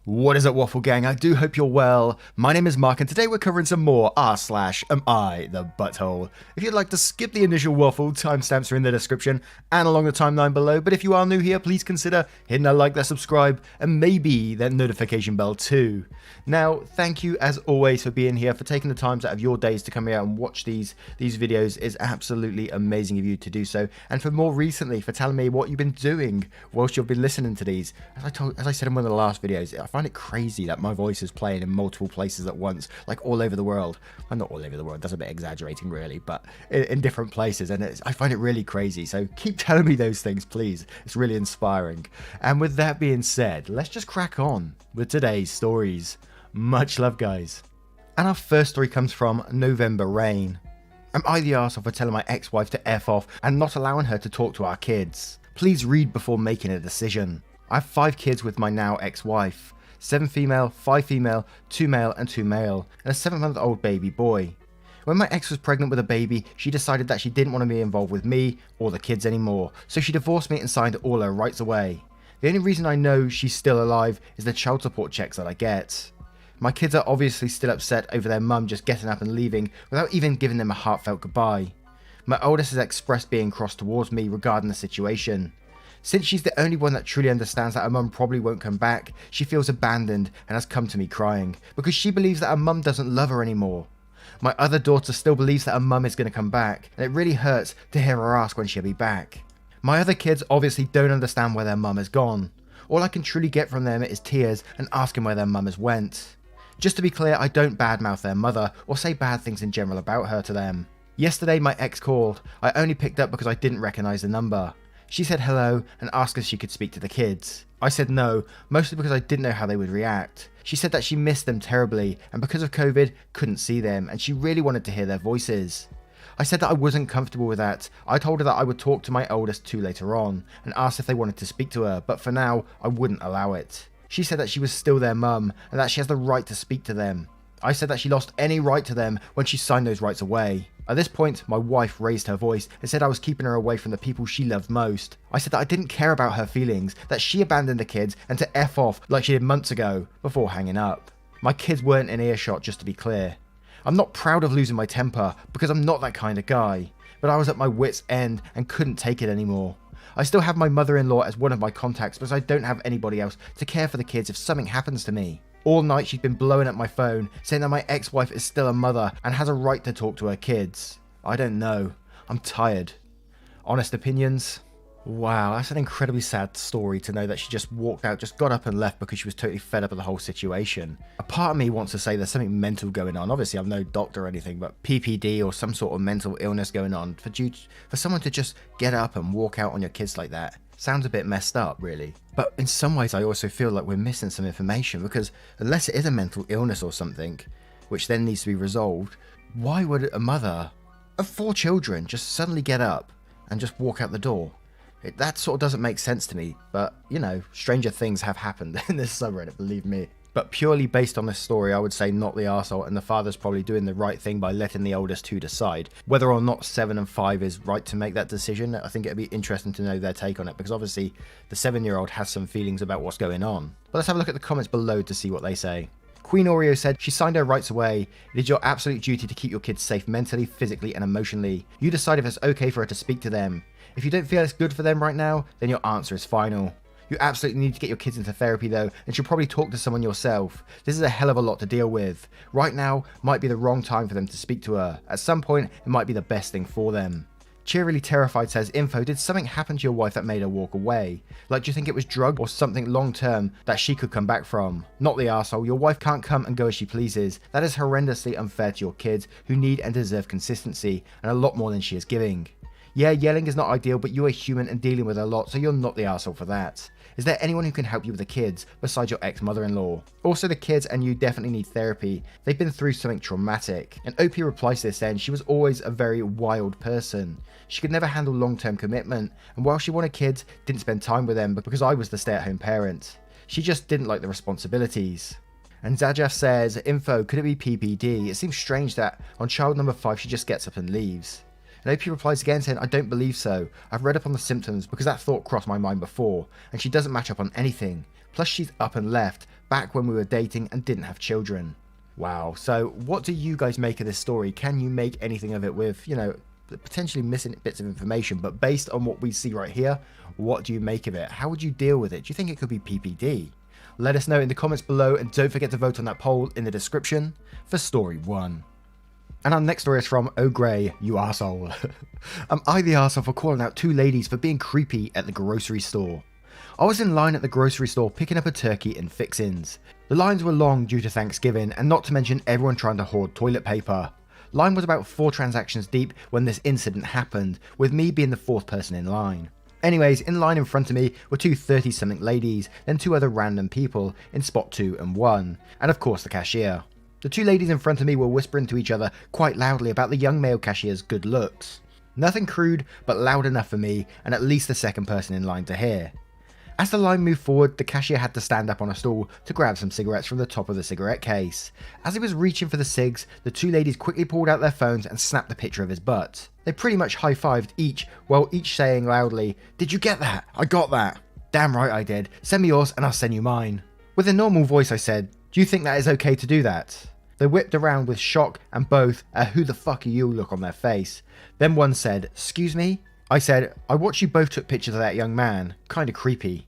What is up, Waffle Gang? I do hope you're well. My name is Mark, and today we're covering some more r/am I the butthole. If you'd like to skip the initial waffle, timestamps are in the description and along the timeline below, but if you are new here, please consider hitting that like, that subscribe, and maybe that notification bell too. Now, thank you as always for being here, for taking the time out of your days to come here and watch these videos. Is absolutely amazing of you to do so, and for more recently, for telling me what you've been doing whilst you've been listening to these. As I said in one of the last videos, I find it crazy that my voice is playing in multiple places at once, like all over the world. Well, not all over the world, that's a bit exaggerating really, but in different places, and I find it really crazy. So keep telling me those things, please. It's really inspiring. And with that being said, let's just crack on with today's stories. Much love, guys. And our first story comes from November Rain. Am I the arsehole for telling my ex-wife to F off and not allowing her to talk to our kids? Please read before making a decision. I have 5 kids with my now ex-wife. 7 female, 5 female, 2 male and 2 male, and a 7-month-old baby boy. When my ex was pregnant with a baby, she decided that she didn't want to be involved with me or the kids anymore, so she divorced me and signed all her rights away. The only reason I know she's still alive is the child support checks that I get. My kids are obviously still upset over their mum just getting up and leaving without even giving them a heartfelt goodbye. My oldest has expressed being cross towards me regarding the situation. Since she's the only one that truly understands that her mum probably won't come back, she feels abandoned and has come to me crying, because she believes that her mum doesn't love her anymore. My other daughter still believes that her mum is going to come back, and it really hurts to hear her ask when she'll be back. My other kids obviously don't understand where their mum has gone. All I can truly get from them is tears and asking where their mum has went. Just to be clear, I don't badmouth their mother or say bad things in general about her to them. Yesterday my ex called. I only picked up because I didn't recognise the number. She said hello and asked if she could speak to the kids. I said no, mostly because I didn't know how they would react. She said that she missed them terribly and because of COVID couldn't see them, and she really wanted to hear their voices. I said that I wasn't comfortable with that. I told her that I would talk to my oldest 2 later on and asked if they wanted to speak to her, but for now I wouldn't allow it. She said that she was still their mum and that she has the right to speak to them. I said that she lost any right to them when she signed those rights away. At this point, my wife raised her voice and said I was keeping her away from the people she loved most. I said that I didn't care about her feelings, that she abandoned the kids and to F off like she did months ago, before hanging up. My kids weren't in earshot, just to be clear. I'm not proud of losing my temper, because I'm not that kind of guy, but I was at my wit's end and couldn't take it anymore. I still have my mother-in-law as one of my contacts, because I don't have anybody else to care for the kids if something happens to me. All night she's been blowing up my phone, saying that my ex-wife is still a mother and has a right to talk to her kids. I don't know. I'm tired. Honest opinions? Wow, that's an incredibly sad story to know that she just walked out, just got up and left because she was totally fed up with the whole situation. A part of me wants to say there's something mental going on. Obviously, I'm no doctor or anything, but PPD or some sort of mental illness going on for someone to just get up and walk out on your kids like that. Sounds a bit messed up, really. But in some ways, I also feel like we're missing some information, because unless it is a mental illness or something, which then needs to be resolved, why would a mother of 4 children just suddenly get up and just walk out the door? That sort of doesn't make sense to me, but, you know, stranger things have happened in this subreddit, believe me. But purely based on this story, I would say not the arsehole, and the father's probably doing the right thing by letting the oldest 2 decide. Whether or not 7 and 5 is right to make that decision, I think it'd be interesting to know their take on it, because obviously the 7-year-old has some feelings about what's going on. But let's have a look at the comments below to see what they say. Queen Oreo said, she signed her rights away. It is your absolute duty to keep your kids safe mentally, physically and emotionally. You decide if it's okay for her to speak to them. If you don't feel it's good for them right now, then your answer is final. You absolutely need to get your kids into therapy though, and should probably talk to someone yourself. This is a hell of a lot to deal with. Right now might be the wrong time for them to speak to her. At some point, it might be the best thing for them. Cheerily Terrified says, info, did something happen to your wife that made her walk away? Like, do you think it was drug or something long term that she could come back from? Not the arsehole, your wife can't come and go as she pleases. That is horrendously unfair to your kids, who need and deserve consistency, and a lot more than she is giving. Yeah, yelling is not ideal, but you are human and dealing with a lot, so you're not the arsehole for that. Is there anyone who can help you with the kids besides your ex-mother-in-law? Also, the kids and you definitely need therapy. They've been through something traumatic. And OP replies to this saying she was always a very wild person. She could never handle long-term commitment, and while she wanted kids, didn't spend time with them because I was the stay-at-home parent. She just didn't like the responsibilities. And Zajaf says, info, could it be PPD? It seems strange that on child number 5 she just gets up and leaves. And OP replies again saying, I don't believe so. I've read up on the symptoms because that thought crossed my mind before, and she doesn't match up on anything. Plus she's up and left, back when we were dating and didn't have children. Wow, so what do you guys make of this story? Can you make anything of it with, potentially missing bits of information? But based on what we see right here, what do you make of it? How would you deal with it? Do you think it could be PPD? Let us know in the comments below, and don't forget to vote on that poll in the description for story 1. And our next story is from Oh Grey, you arsehole. Am I the arsehole for calling out 2 ladies for being creepy at the grocery store? I was in line at the grocery store picking up a turkey and fixins. The lines were long due to Thanksgiving, and not to mention everyone trying to hoard toilet paper. Line was about 4 transactions deep when this incident happened, with me being the 4th person in line. Anyways, in line in front of me were 2 30-something ladies, then 2 other random people in spot 2 and 1, and of course the cashier. The 2 ladies in front of me were whispering to each other quite loudly about the young male cashier's good looks. Nothing crude, but loud enough for me and at least the 2nd person in line to hear. As the line moved forward, the cashier had to stand up on a stool to grab some cigarettes from the top of the cigarette case. As he was reaching for the cigs, the 2 ladies quickly pulled out their phones and snapped a picture of his butt. They pretty much high-fived each, while each saying loudly, "Did you get that? I got that." "Damn right I did. Send me yours and I'll send you mine." With a normal voice I said, "Do you think that is okay to do that?" They whipped around with shock and both a "who the fuck are you" look on their face. Then one said, "Excuse me?" I said, "I watched you both took pictures of that young man. Kinda creepy."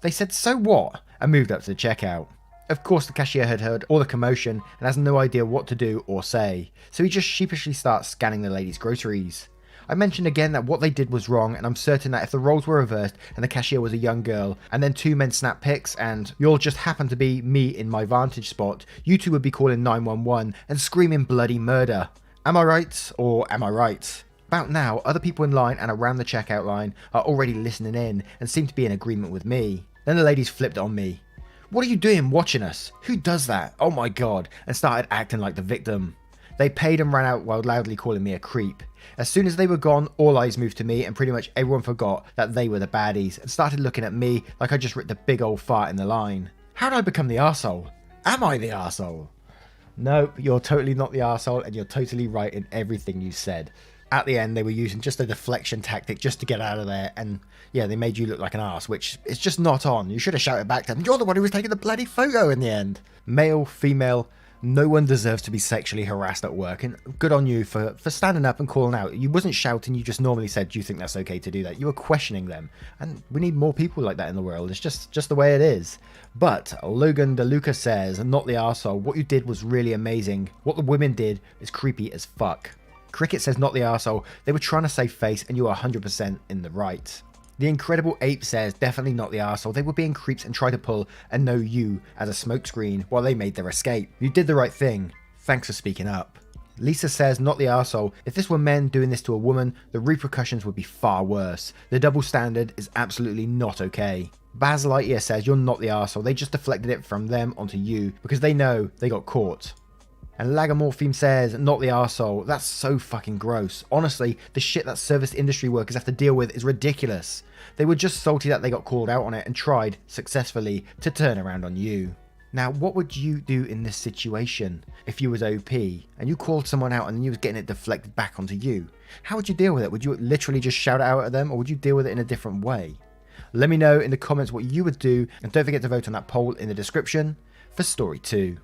They said, "So what?" and moved up to the checkout. Of course the cashier had heard all the commotion and has no idea what to do or say, so he just sheepishly starts scanning the lady's groceries. I mentioned again that what they did was wrong, and I'm certain that if the roles were reversed and the cashier was a young girl and then 2 men snapped pics and you all just happened to be me in my vantage spot, you 2 would be calling 911 and screaming bloody murder. Am I right, or am I right? About now, other people in line and around the checkout line are already listening in and seem to be in agreement with me. Then the ladies flipped on me. "What are you doing watching us? Who does that? Oh my god," and started acting like the victim. They paid and ran out while loudly calling me a creep. As soon as they were gone, all eyes moved to me and pretty much everyone forgot that they were the baddies and started looking at me like I just ripped a big old fart in the line. How did I become the arsehole? Am I the arsehole? Nope, you're totally not the arsehole, and you're totally right in everything you said. At the end, they were using just a deflection tactic just to get out of there, and yeah, they made you look like an arse, which is just not on. You should have shouted back to them, "You're the one who was taking the bloody photo in the end." Male, female, no one deserves to be sexually harassed at work, and good on you for standing up and calling out. You wasn't shouting, you just normally said, "Do you think that's okay to do that?" You were questioning them, and we need more people like that in the world. It's just the way it is. But Logan DeLuca says, "Not the arsehole. What you did was really amazing. What the women did is creepy as fuck." Cricket says, "Not the arsehole. They were trying to save face and you are 100% in the right." The Incredible Ape says, "Definitely not the arsehole. They were being creeps and tried to pull a know you as a smokescreen while they made their escape. You did the right thing. Thanks for speaking up." Lisa says, "Not the arsehole. If this were men doing this to a woman, the repercussions would be far worse. The double standard is absolutely not okay." Baz Lightyear says, "You're not the arsehole. They just deflected it from them onto you because they know they got caught." And Lagomorpheme says, "Not the arsehole. That's so fucking gross. Honestly, the shit that service industry workers have to deal with is ridiculous. They were just salty that they got called out on it and tried, successfully, to turn around on you." Now, what would you do in this situation if you was OP and you called someone out and then you was getting it deflected back onto you? How would you deal with it? Would you literally just shout it out at them, or would you deal with it in a different way? Let me know in the comments what you would do, and don't forget to vote on that poll in the description for story 2.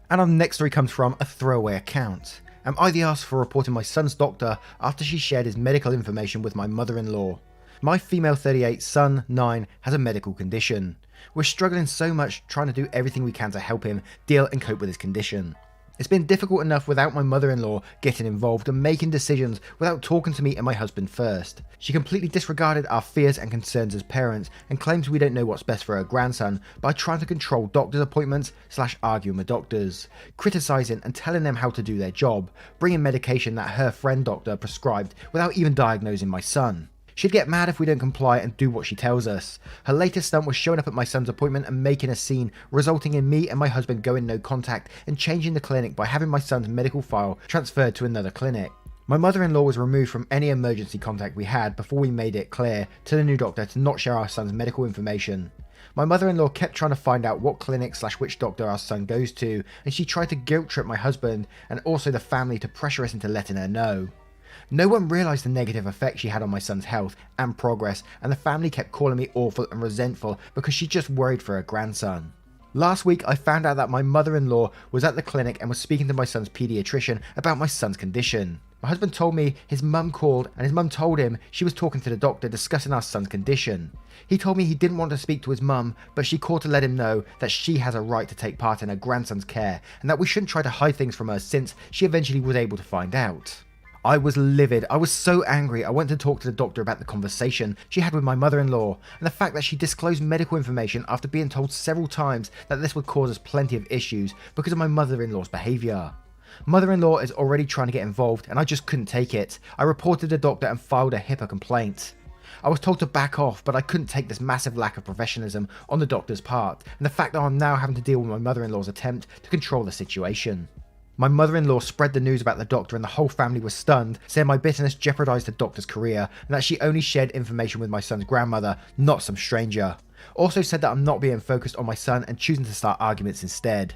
And our next story comes from a throwaway account. Am I the arse for reporting my son's doctor after she shared his medical information with my mother-in-law? My female 38, son 9, has a medical condition. We're struggling so much trying to do everything we can to help him deal and cope with his condition. It's been difficult enough without my mother-in-law getting involved and making decisions without talking to me and my husband first. She completely disregarded our fears and concerns as parents and claims we don't know what's best for her grandson by trying to control doctor's appointments / arguing with doctors, criticising and telling them how to do their job, bringing medication that her friend doctor prescribed without even diagnosing my son. She'd get mad if we don't comply and do what she tells us. Her latest stunt was showing up at my son's appointment and making a scene, resulting in me and my husband going no contact and changing the clinic by having my son's medical file transferred to another clinic. My mother-in-law was removed from any emergency contact we had before we made it clear to the new doctor to not share our son's medical information. My mother-in-law kept trying to find out what clinic / which doctor our son goes to, and she tried to guilt trip my husband and also the family to pressure us into letting her know. No one realised the negative effect she had on my son's health and progress, and the family kept calling me awful and resentful because she just worried for her grandson. Last week, I found out that my mother-in-law was at the clinic and was speaking to my son's pediatrician about my son's condition. My husband told me his mum called and his mum told him she was talking to the doctor discussing our son's condition. He told me he didn't want to speak to his mum, but she called to let him know that she has a right to take part in her grandson's care and that we shouldn't try to hide things from her since she eventually was able to find out. I was livid. I was so angry. I went to talk to the doctor about the conversation she had with my mother-in-law and the fact that she disclosed medical information after being told several times that this would cause us plenty of issues because of my mother-in-law's behaviour. Mother-in-law is already trying to get involved and I just couldn't take it. I reported the doctor and filed a HIPAA complaint. I was told to back off, but I couldn't take this massive lack of professionalism on the doctor's part and the fact that I'm now having to deal with my mother-in-law's attempt to control the situation. My mother-in-law spread the news about the doctor and the whole family was stunned, saying my bitterness jeopardised the doctor's career and that she only shared information with my son's grandmother, not some stranger. Also said that I'm not being focused on my son and choosing to start arguments instead.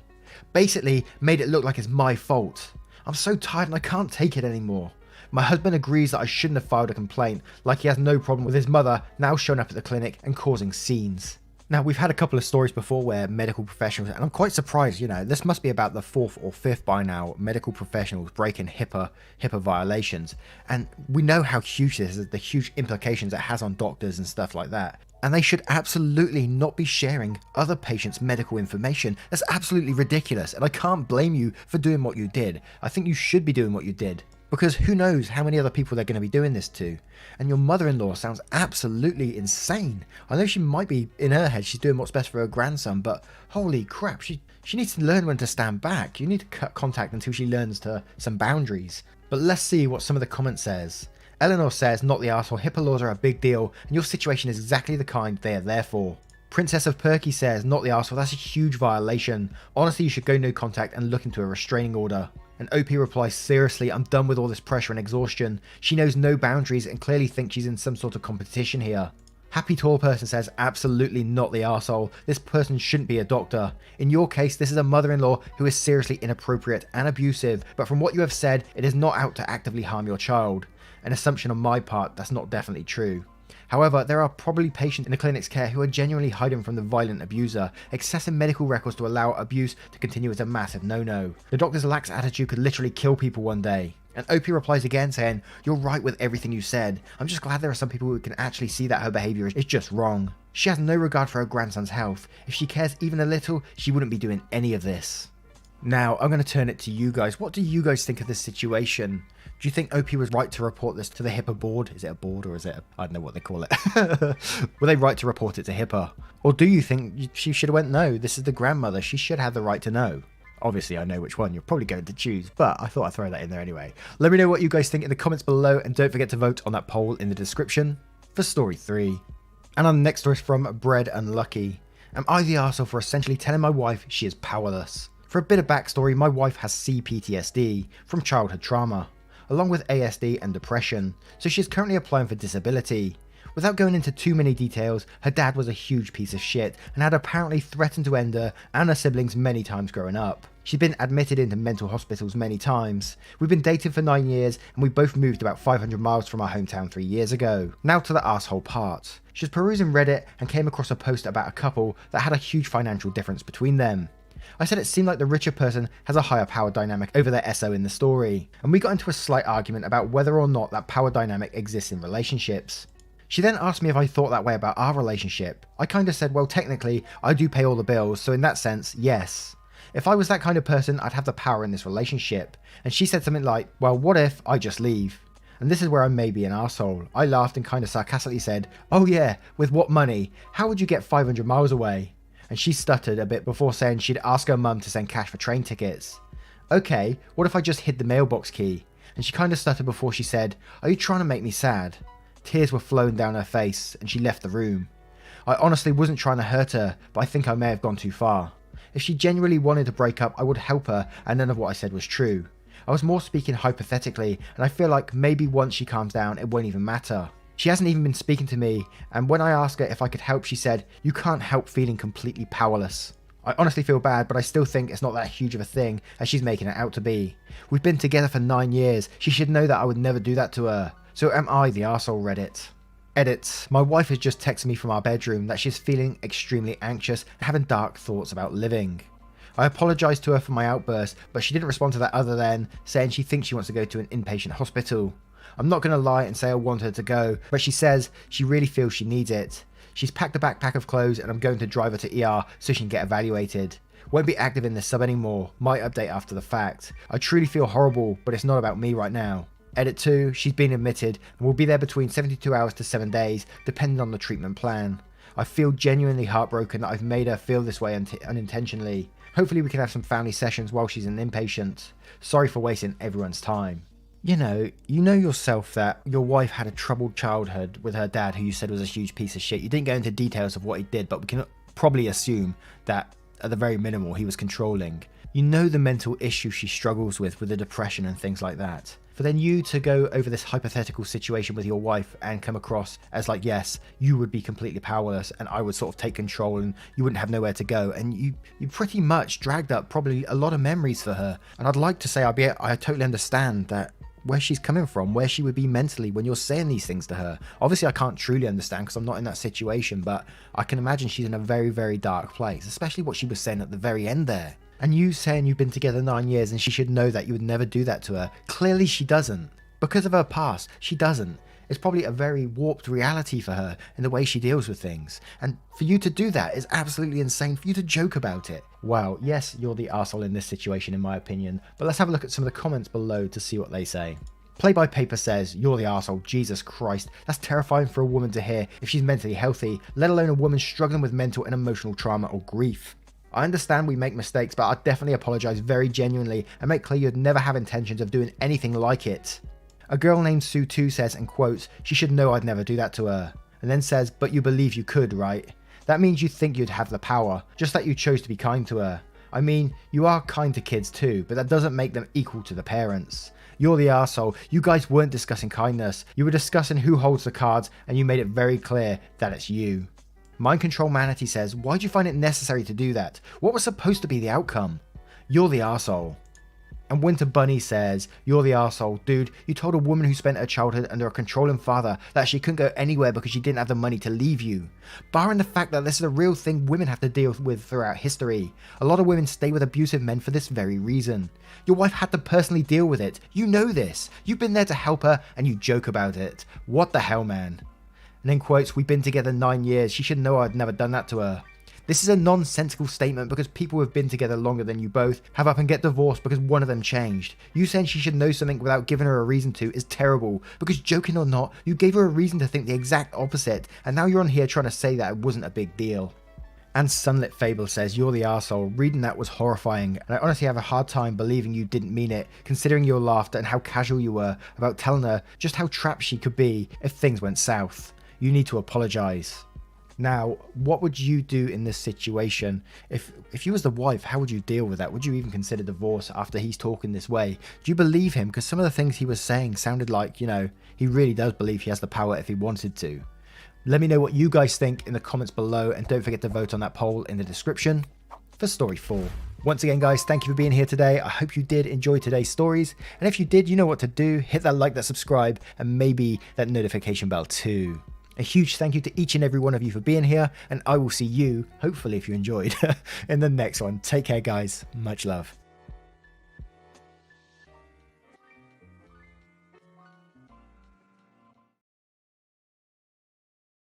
Basically made it look like it's my fault. I'm so tired and I can't take it anymore. My husband agrees that I shouldn't have filed a complaint, like he has no problem with his mother now showing up at the clinic and causing scenes. Now, we've had a couple of stories before where medical professionals, and I'm quite surprised, this must be about the 4th or 5th by now, medical professionals breaking HIPAA violations. And we know how huge this is, the huge implications it has on doctors and stuff like that. And they should absolutely not be sharing other patients' medical information. That's absolutely ridiculous, and I can't blame you for doing what you did. I think you should be doing what you did. Because who knows how many other people they're going to be doing this to. And your mother-in-law sounds absolutely insane. I know she might be, in her head, she's doing what's best for her grandson, but holy crap, she needs to learn when to stand back. You need to cut contact until she learns some boundaries. But let's see what some of the comments says. Eleanor says, not the arsehole, HIPAA laws are a big deal, and your situation is exactly the kind they are there for. Princess of Perky says, not the arsehole, that's a huge violation. Honestly, you should go no contact and look into a restraining order. And OP replies, seriously, I'm done with all this pressure and exhaustion. She knows no boundaries and clearly thinks she's in some sort of competition here. Happy Tall Person says, absolutely not the arsehole. This person shouldn't be a doctor. In your case, this is a mother-in-law who is seriously inappropriate and abusive, but from what you have said, it is not out to actively harm your child. An assumption on my part that's not definitely true. However, there are probably patients in the clinic's care who are genuinely hiding from the violent abuser. Excessive medical records to allow abuse to continue is a massive no-no. The doctor's lax attitude could literally kill people one day. And OP replies again saying, you're right with everything you said. I'm just glad there are some people who can actually see that her behaviour is just wrong. She has no regard for her grandson's health. If she cares even a little, she wouldn't be doing any of this. Now, I'm going to turn it to you guys. What do you guys think of this situation? Do you think OP was right to report this to the HIPAA board? Is it a board or is it I don't know what they call it. Were they right to report it to HIPAA? Or do you think she should have went, no, this is the grandmother, she should have the right to know? Obviously, I know which one you're probably going to choose, but I thought I'd throw that in there anyway. Let me know what you guys think in the comments below, and don't forget to vote on that poll in the description for story 3. And our next story is from Bread and Lucky. Am I the arsehole for essentially telling my wife she is powerless? For a bit of backstory, my wife has CPTSD from childhood trauma, along with ASD and depression, so she is currently applying for disability. Without going into too many details, her dad was a huge piece of shit and had apparently threatened to end her and her siblings many times growing up. She'd been admitted into mental hospitals many times. We've been dating for 9 years and we both moved about 500 miles from our hometown 3 years ago. Now to the arsehole part. She was perusing Reddit and came across a post about a couple that had a huge financial difference between them. I said it seemed like the richer person has a higher power dynamic over their SO in the story, and we got into a slight argument about whether or not that power dynamic exists in relationships. She then asked me if I thought that way about our relationship. I kinda said, well, technically, I do pay all the bills, so in that sense, yes. If I was that kind of person, I'd have the power in this relationship. And she said something like, well, what if I just leave? And this is where I may be an arsehole. I laughed and kinda sarcastically said, oh yeah, with what money? How would you get 500 miles away? And she stuttered a bit before saying she'd ask her mum to send cash for train tickets. Okay, what if I just hid the mailbox key? And she kinda stuttered before she said, are you trying to make me sad? Tears were flowing down her face and she left the room. I honestly wasn't trying to hurt her, but I think I may have gone too far. If she genuinely wanted to break up, I would help her and none of what I said was true. I was more speaking hypothetically, and I feel like maybe once she calms down it won't even matter. She hasn't even been speaking to me, and when I asked her if I could help, she said, you can't help feeling completely powerless. I honestly feel bad, but I still think it's not that huge of a thing as she's making it out to be. We've been together for 9 years, she should know that I would never do that to her. So am I the arsehole, Reddit? Edit. My wife has just texted me from our bedroom that she's feeling extremely anxious and having dark thoughts about living. I apologised to her for my outburst, but she didn't respond to that other than saying she thinks she wants to go to an inpatient hospital. I'm not going to lie and say I want her to go, but she says she really feels she needs it. She's packed a backpack of clothes and I'm going to drive her to ER so she can get evaluated. Won't be active in this sub anymore, might update after the fact. I truly feel horrible, but it's not about me right now. Edit 2, she's been admitted and will be there between 72 hours to 7 days, depending on the treatment plan. I feel genuinely heartbroken that I've made her feel this way unintentionally. Hopefully we can have some family sessions while she's an inpatient. Sorry for wasting everyone's time. You know yourself that your wife had a troubled childhood with her dad, who you said was a huge piece of shit. You didn't go into details of what he did, but we can probably assume that at the very minimal he was controlling. You know the mental issues she struggles with the depression and things like that. For then you to go over this hypothetical situation with your wife and come across as like, yes, you would be completely powerless and I would sort of take control and you wouldn't have nowhere to go, and you pretty much dragged up probably a lot of memories for her. And I'd like to say I totally understand that where she's coming from, where she would be mentally when you're saying these things to her. Obviously I can't truly understand because I'm not in that situation, but I can imagine she's in a very, very dark place, especially what she was saying at the very end there. And you saying you've been together 9 years and she should know that you would never do that to her. Clearly she doesn't. Because of her past, she doesn't. It's probably a very warped reality for her in the way she deals with things. And for you to do that is absolutely insane, for you to joke about it. Wow, yes, you're the arsehole in this situation in my opinion, but let's have a look at some of the comments below to see what they say. Play by Paper says, you're the arsehole, Jesus Christ. That's terrifying for a woman to hear if she's mentally healthy, let alone a woman struggling with mental and emotional trauma or grief. I understand we make mistakes, but I definitely apologise very genuinely and make clear you'd never have intentions of doing anything like it. A girl named Sue 2 says, and quotes, she should know I'd never do that to her. And then says, but you believe you could, right? That means you think you'd have the power, just that you chose to be kind to her. I mean, you are kind to kids too, but that doesn't make them equal to the parents. You're the arsehole. You guys weren't discussing kindness. You were discussing who holds the cards, and you made it very clear that it's you. Mind Control Manatee says, why'd you find it necessary to do that? What was supposed to be the outcome? You're the arsehole. And Winter Bunny says, you're the arsehole. Dude, you told a woman who spent her childhood under a controlling father that she couldn't go anywhere because she didn't have the money to leave you. Barring the fact that this is a real thing women have to deal with throughout history. A lot of women stay with abusive men for this very reason. Your wife had to personally deal with it. You know this. You've been there to help her and you joke about it. What the hell, man? And then quotes, we've been together 9 years. She should know I'd never done that to her. This is a nonsensical statement because people who have been together longer than you both have up and get divorced because one of them changed. You saying she should know something without giving her a reason to is terrible, because joking or not, you gave her a reason to think the exact opposite, and now you're on here trying to say that it wasn't a big deal. And Sunlit Fable says, you're the arsehole. Reading that was horrifying, and I honestly have a hard time believing you didn't mean it, considering your laughter and how casual you were about telling her just how trapped she could be if things went south. You need to apologise. Now, what would you do in this situation? If you was the wife, how would you deal with that? Would you even consider divorce after he's talking this way? Do you believe him? Because some of the things he was saying sounded like, you know, he really does believe he has the power if he wanted to. Let me know what you guys think in the comments below, and don't forget to vote on that poll in the description for story 4. Once again, guys, thank you for being here today. I hope you did enjoy today's stories. And if you did, you know what to do. Hit that like, that subscribe, and maybe that notification bell too. A huge thank you to each and every one of you for being here, and I will see you, hopefully if you enjoyed, in the next one. Take care, guys. Much love.